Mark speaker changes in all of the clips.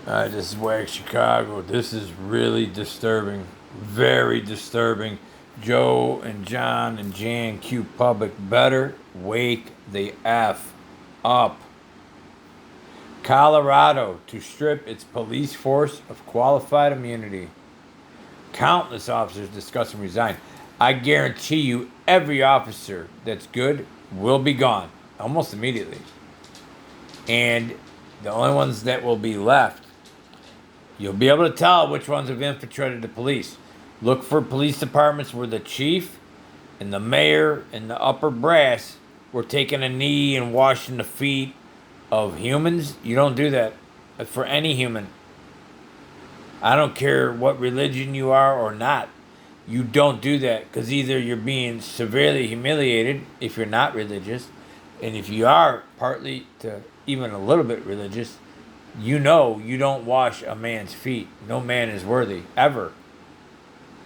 Speaker 1: This is Wag Chicago. This is really disturbing. Very disturbing. Joe and John and Jan Q Public better wake the F up. Colorado to strip its police force of qualified immunity. Countless officers discuss and resign. I guarantee you every officer that's good will be gone almost immediately. And the only ones that will be left, you'll be able to tell which ones have infiltrated the police. Look for police departments where the chief and the mayor and the upper brass were taking a knee and washing the feet of humans. You don't do that for any human. I don't care what religion you are or not. You don't do that because either you're being severely humiliated if you're not religious, and if you are partly to even a little bit religious, you know you don't wash a man's feet. No man is worthy, ever.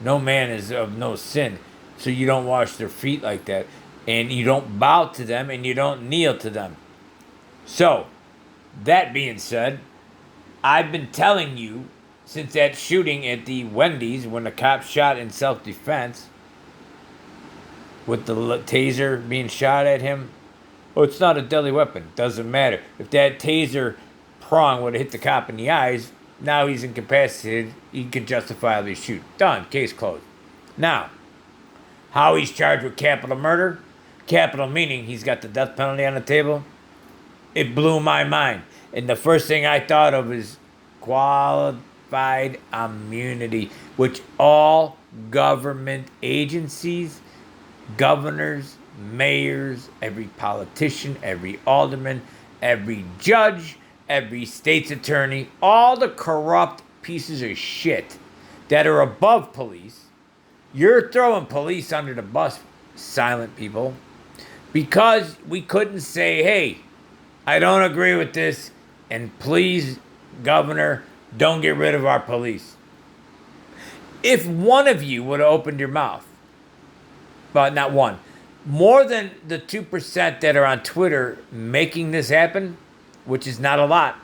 Speaker 1: No man is of no sin. So you don't wash their feet like that. And you don't bow to them and you don't kneel to them. So, that being said, I've been telling you since that shooting at the Wendy's when the cop shot in self-defense with the taser being shot at him. Oh, it's not a deadly weapon. Doesn't matter. If that taser prong would have hit the cop in the eyes, now he's incapacitated. He can justifiably shoot. Done. Case closed. Now, how he's charged with capital murder? Capital meaning he's got the death penalty on the table. It blew my mind. And the first thing I thought of is qualified immunity, which all government agencies, governors, mayors, every politician, every alderman, every judge, every state's attorney, all the corrupt pieces of shit that are above police. You're throwing police under the bus, silent people, because we couldn't say, hey, I don't agree with this, and please, governor, don't get rid of our police. If one of you would have opened your mouth, but not one, more than the 2% that are on Twitter making this happen, which is not a lot,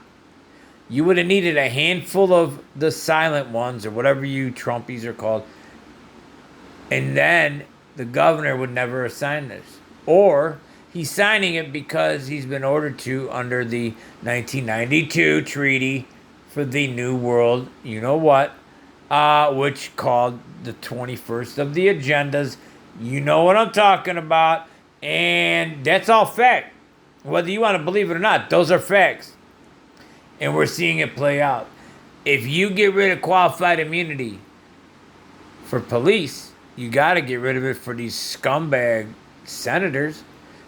Speaker 1: you would have needed a handful of the silent ones, or whatever you Trumpies are called, and then the governor would never have signed this. Or he's signing it because he's been ordered to under the 1992 Treaty for the New World, you know what, which called the 21st of the agendas. You know what I'm talking about. And that's all fact. Whether you want to believe it or not, those are facts. And we're seeing it play out. If you get rid of qualified immunity for police, you got to get rid of it for these scumbag senators,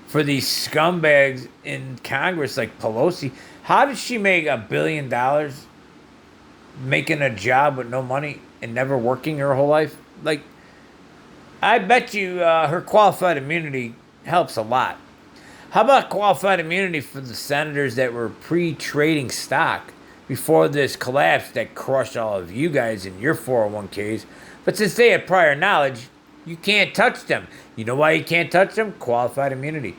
Speaker 1: for these scumbags in Congress like Pelosi. How did she make $1 billion making a job with no money and never working her whole life? Like, I bet you her qualified immunity helps a lot. How about qualified immunity for the senators that were pre-trading stock before this collapse that crushed all of you guys in your 401ks? But since they had prior knowledge, you can't touch them. You know why you can't touch them? Qualified immunity.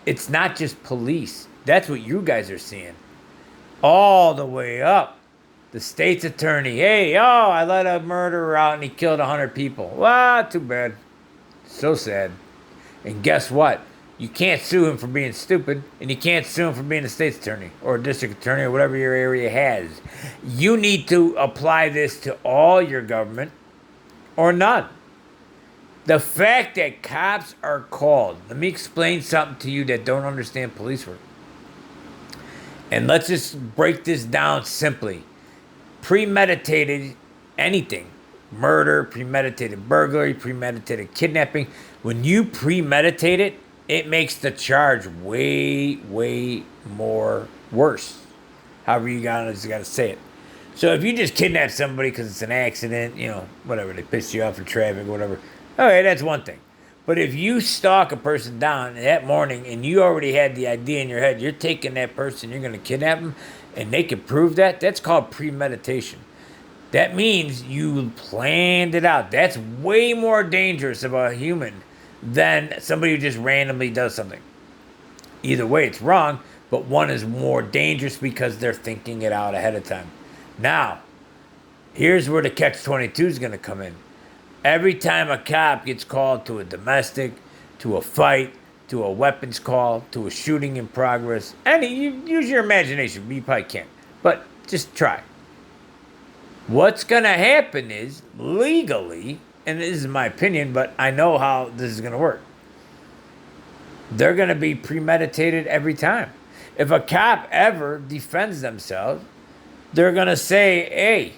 Speaker 1: It's not just police. That's what you guys are seeing. All the way up. The state's attorney. Hey, I let a murderer out and he killed 100 people. Well, too bad. So sad. And guess what? You can't sue him for being stupid, and you can't sue him for being a state's attorney or a district attorney or whatever your area has. You need to apply this to all your government or none. The fact that cops are called, let me explain something to you that don't understand police work. And let's just break this down simply. Premeditated anything, murder, premeditated burglary, premeditated kidnapping. When you premeditate it, it makes the charge way, way more worse. However you got to say it. So if you just kidnap somebody because it's an accident, whatever, they piss you off in traffic, whatever, okay, that's one thing. But if you stalk a person down that morning and you already had the idea in your head, you're taking that person, you're going to kidnap them, and they can prove that, that's called premeditation. That means you planned it out. That's way more dangerous of a human than somebody who just randomly does something. Either way, it's wrong, but one is more dangerous because they're thinking it out ahead of time. Now, here's where the catch-22 is going to come in. Every time a cop gets called to a domestic, to a fight, to a weapons call, to a shooting in progress, you use your imagination. You probably can't, but just try. What's going to happen is, legally, and this is my opinion, but I know how this is going to work, they're going to be premeditated every time. If a cop ever defends themselves, they're going to say, hey,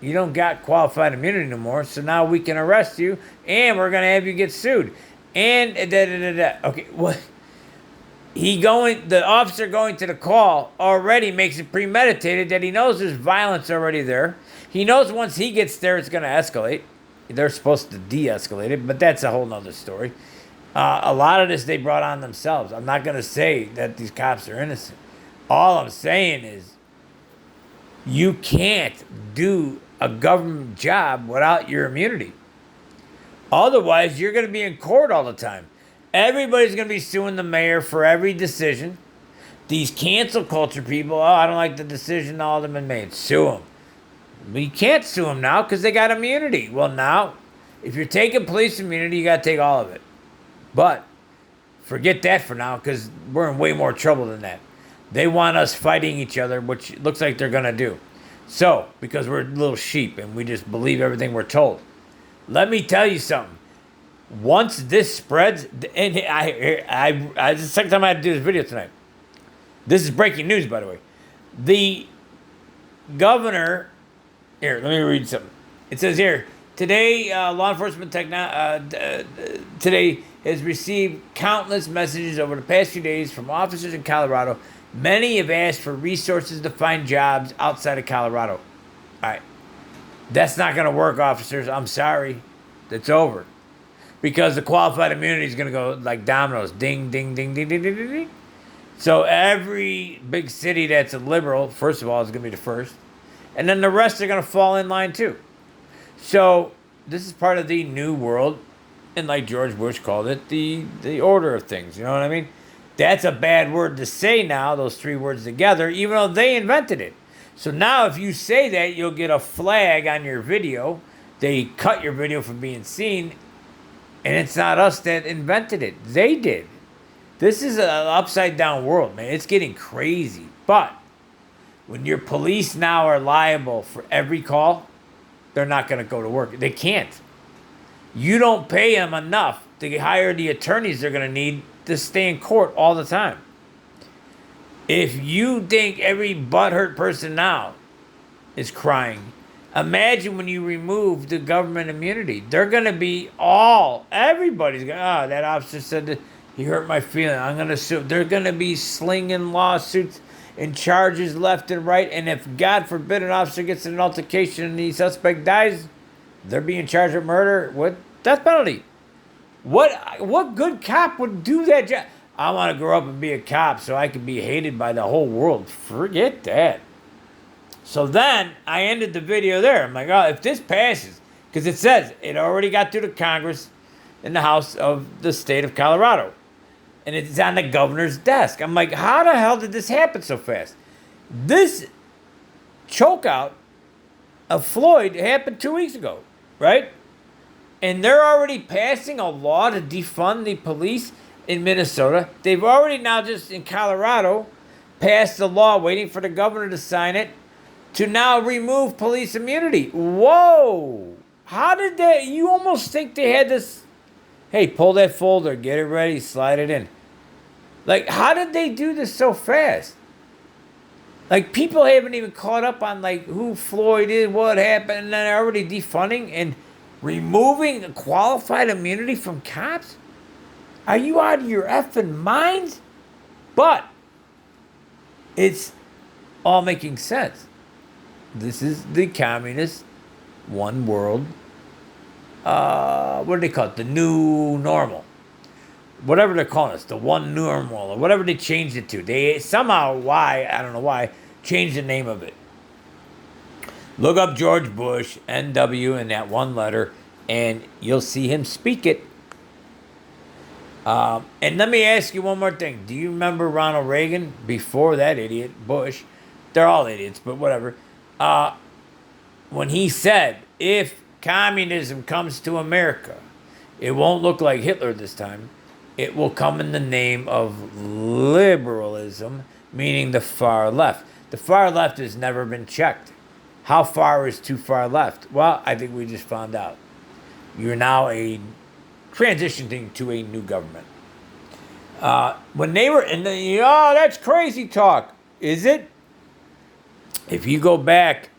Speaker 1: you don't got qualified immunity no more, so now we can arrest you, and we're going to have you get sued. And da-da-da-da. Okay, what? The officer going to the call already makes it premeditated that he knows there's violence already there. He knows once he gets there, it's going to escalate. They're supposed to de-escalate it, but that's a whole nother story. A lot of this they brought on themselves. I'm not going to say that these cops are innocent. All I'm saying is you can't do a government job without your immunity. Otherwise, you're going to be in court all the time. Everybody's going to be suing the mayor for every decision. These cancel culture people, I don't like the decision Alderman made. Sue them. But you can't sue them now because they got immunity. Well, now, if you're taking police immunity, you got to take all of it. But forget that for now because we're in way more trouble than that. They want us fighting each other, which looks like they're going to do. So, because we're little sheep and we just believe everything we're told. Let me tell you something. Once this spreads, and this is the second time I had to do this video tonight. This is breaking news, by the way. The governor, here, let me read something. It says here, today, law enforcement today has received countless messages over the past few days from officers in Colorado. Many have asked for resources to find jobs outside of Colorado. All right. That's not going to work, officers. I'm sorry. It's over. Because the qualified immunity is going to go like dominoes. Ding, ding, ding, ding, ding, ding, ding, ding. So every big city that's a liberal, first of all, is going to be the first. And then the rest are going to fall in line too. So this is part of the new world. And like George Bush called it, the order of things. You know what I mean? That's a bad word to say now, those three words together, even though they invented it. So now if you say that, you'll get a flag on your video. They cut your video from being seen. And it's not us that invented it. They did. This is an upside down world, man. It's getting crazy. But when your police now are liable for every call, they're not going to go to work. They can't. You don't pay them enough to hire the attorneys they're going to need to stay in court all the time. If you think every butthurt person now is crying, imagine when you remove the government immunity. They're going to be everybody's going, that officer said that he hurt my feeling. I'm going to sue. They're going to be slinging lawsuits and charges left and right. And if, God forbid, an officer gets in an altercation and the suspect dies, they're being charged with murder with death penalty. What good cop would do that job? I want to grow up and be a cop so I can be hated by the whole world. Forget that. So then I ended the video there. I'm like, if this passes, because it says it already got through the Congress in the House of the state of Colorado. And it's on the governor's desk. I'm like, how the hell did this happen so fast? This chokeout of Floyd happened 2 weeks ago, right? And they're already passing a law to defund the police in Minnesota. They've already now just in Colorado passed a law waiting for the governor to sign it to now remove police immunity. Whoa. How did that? You almost think they had this, hey, pull that folder, get it ready, slide it in. Like, how did they do this so fast? Like, people haven't even caught up on, like, who Floyd is, what happened, and then they're already defunding and removing qualified immunity from cops? Are you out of your effing minds? But it's all making sense. This is the communist one world, what do they call it? The new normal. Whatever they're calling us, the one normal, or whatever they changed it to. They somehow, I don't know why, changed the name of it. Look up George Bush, NW, in that one letter, and you'll see him speak it. And let me ask you one more thing. Do you remember Ronald Reagan before that idiot, Bush? They're all idiots, but whatever. when he said, if communism comes to America, it won't look like Hitler this time. It will come in the name of liberalism, meaning the far left. The far left has never been checked. How far is too far left? Well, I think we just found out. You're now transitioning to a new government. When they were in the, oh, that's crazy talk. Is it? If you go back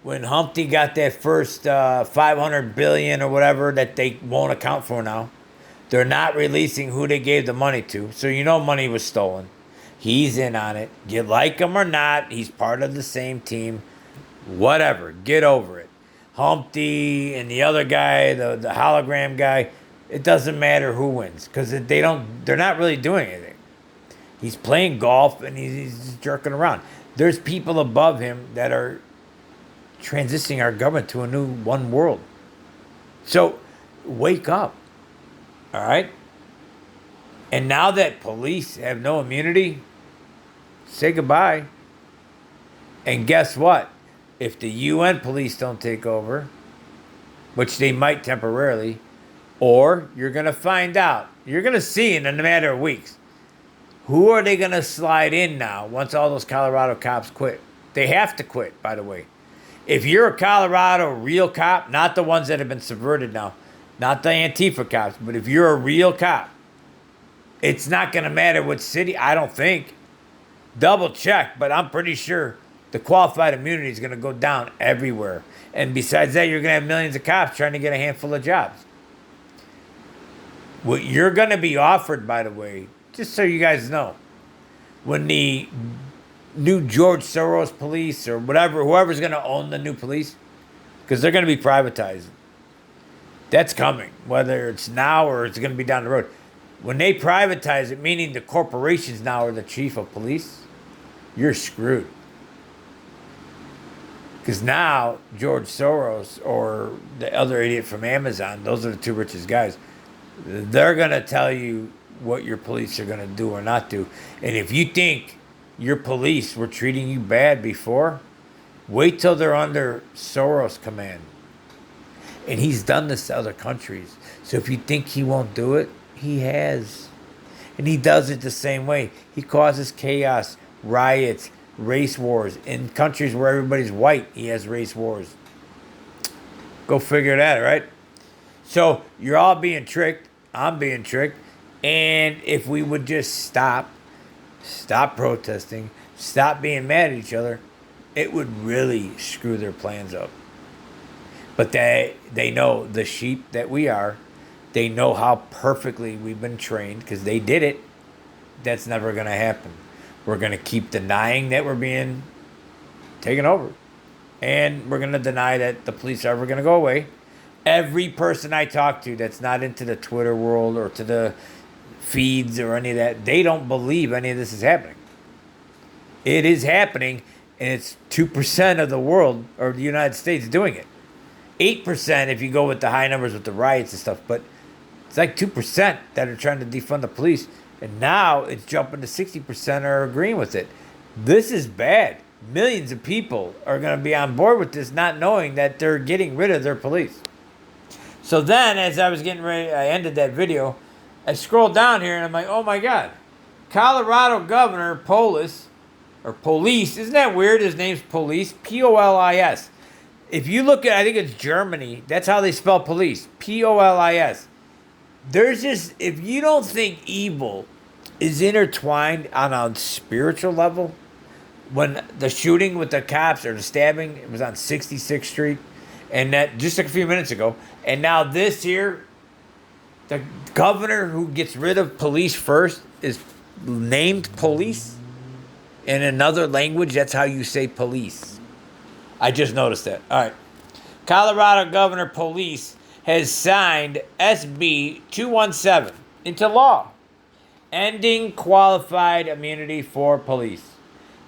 Speaker 1: when Humpty got that first 500 billion or whatever that they won't account for now, they're not releasing who they gave the money to. So you know money was stolen. He's in on it. You like him or not, he's part of the same team. Whatever. Get over it. Humpty and the other guy, the hologram guy, it doesn't matter who wins because they're not really doing anything. He's playing golf and he's just jerking around. There's people above him that are transitioning our government to a new one world. So wake up. All right? And now that police have no immunity, say goodbye. And guess what? If the UN police don't take over, which they might temporarily, or you're going to find out, you're going to see in a matter of weeks, who are they going to slide in now once all those Colorado cops quit? They have to quit, by the way. If you're a Colorado real cop, not the ones that have been subverted now, not the Antifa cops, but if you're a real cop, it's not going to matter what city, I don't think. Double check, but I'm pretty sure the qualified immunity is going to go down everywhere. And besides that, you're going to have millions of cops trying to get a handful of jobs. What you're going to be offered, by the way, just so you guys know, when the new George Soros police or whatever, whoever's going to own the new police, because they're going to be privatized. That's coming, whether it's now or it's going to be down the road. When they privatize it, meaning the corporations now are the chief of police, you're screwed. Because now George Soros or the other idiot from Amazon, those are the two richest guys, they're going to tell you what your police are going to do or not do. And if you think your police were treating you bad before, wait till they're under Soros' command. And he's done this to other countries. So if you think he won't do it, he has. And he does it the same way. He causes chaos, riots, race wars. In countries where everybody's white, he has race wars. Go figure that, right? So you're all being tricked. I'm being tricked. And if we would just stop protesting, stop being mad at each other, it would really screw their plans up. But they know the sheep that we are. They know how perfectly we've been trained because they did it. That's never going to happen. We're going to keep denying that we're being taken over. And we're going to deny that the police are ever going to go away. Every person I talk to that's not into the Twitter world or to the feeds or any of that, they don't believe any of this is happening. It is happening, and it's 2% of the world or the United States doing it. 8% if you go with the high numbers with the riots and stuff, but it's like 2% that are trying to defund the police, and now it's jumping to 60% are agreeing with it. This is bad. Millions of people are going to be on board with this, not knowing that they're getting rid of their police. So then, as I was getting ready, I ended that video, I scrolled down here, and I'm like, oh my God. Colorado Governor Police, isn't that weird? His name's Police, P-O-L-I-S. If you look at, I think it's Germany, that's how they spell police, P-O-L-I-S. There's just, if you don't think evil is intertwined on a spiritual level, when the shooting with the cops or the stabbing, it was on 66th Street, and that just a few minutes ago, and now this here, the governor who gets rid of police first is named Police. In another language, that's how you say police. I just noticed that. All right. Colorado Governor Police has signed SB 217 into law, ending qualified immunity for police,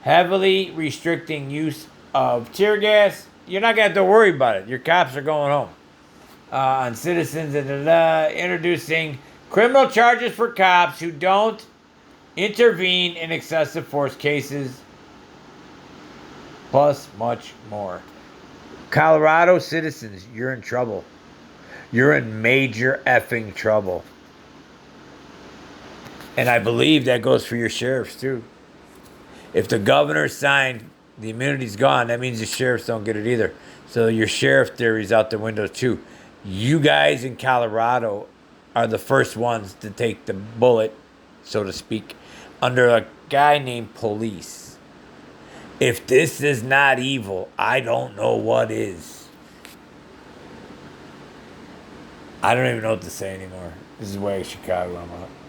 Speaker 1: heavily restricting use of tear gas. You're not going to have to worry about it. Your cops are going home. On citizens, introducing criminal charges for cops who don't intervene in excessive force cases. plus much more. Colorado citizens, you're in trouble. You're in major effing trouble. And I believe that goes for your sheriffs too. If the governor signed, the immunity's gone, that means the sheriffs don't get it either. So your sheriff theory's out the window too. You guys in Colorado are the first ones to take the bullet, so to speak, under a guy named Police. If this is not evil, I don't know what is. I don't even know what to say anymore. This is way Chicago I'm at.